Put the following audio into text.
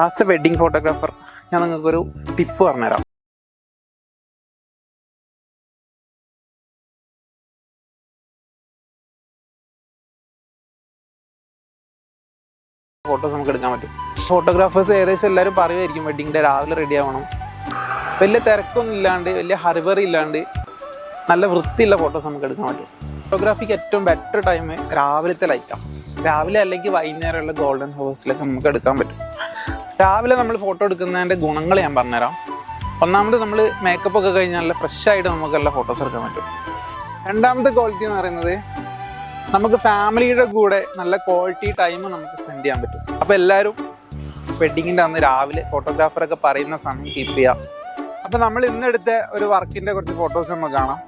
As A wedding photographer ഞാൻ നിങ്ങൾക്കൊരു tip പറഞ്ഞുതരാം. ഫോട്ടോസ് നമുക്ക് എടുക്കാൻ പറ്റും. ഫോട്ടോഗ്രാഫേഴ്സ് ഏകദേശം എല്ലാവരും പറയുമായിരിക്കും വെഡിങ്ങിൻ്റെ രാവിലെ റെഡി ആവണം, വലിയ തിരക്കൊന്നും ഇല്ലാണ്ട് വലിയ ഹറിബറി ഇല്ലാണ്ട് നല്ല വൃത്തിയുള്ള ഫോട്ടോസ് നമുക്ക് എടുക്കാൻ പറ്റും. ഫോട്ടോഗ്രാഫിക്ക് ഏറ്റവും ബെറ്റർ ടൈം രാവിലത്തെ ലൈറ്റാണ്. രാവിലെ അല്ലെങ്കിൽ വൈകുന്നേരമുള്ള ഗോൾഡൻ ഹവേഴ്സിലൊക്കെ നമുക്ക് എടുക്കാൻ പറ്റും. രാവിലെ നമ്മൾ ഫോട്ടോ എടുക്കുന്നതിൻ്റെ ഗുണങ്ങൾ ഞാൻ പറഞ്ഞുതരാം. ഒന്നാമത് നമ്മൾ മേക്കപ്പ് ഒക്കെ കഴിഞ്ഞാൽ നല്ല ഫ്രഷ് ആയിട്ട് നമുക്ക് എല്ലാ ഫോട്ടോസ് എടുക്കാൻ പറ്റും. രണ്ടാമത്തെ ക്വാളിറ്റി എന്ന് പറയുന്നത് നമുക്ക് ഫാമിലിയുടെ കൂടെ നല്ല ക്വാളിറ്റി ടൈം നമുക്ക് സ്പെൻഡ് ചെയ്യാൻ പറ്റും. അപ്പോൾ എല്ലാവരും വെഡിങ്ങിൻ്റെ അന്ന് രാവിലെ ഫോട്ടോഗ്രാഫറൊക്കെ പറയുന്ന സമയം കീപ്പ് ചെയ്യുക. അപ്പോൾ നമ്മൾ ഇന്നെടുത്ത ഒരു വർക്കിൻ്റെ കുറച്ച് ഫോട്ടോസ് നമുക്ക് കാണാം.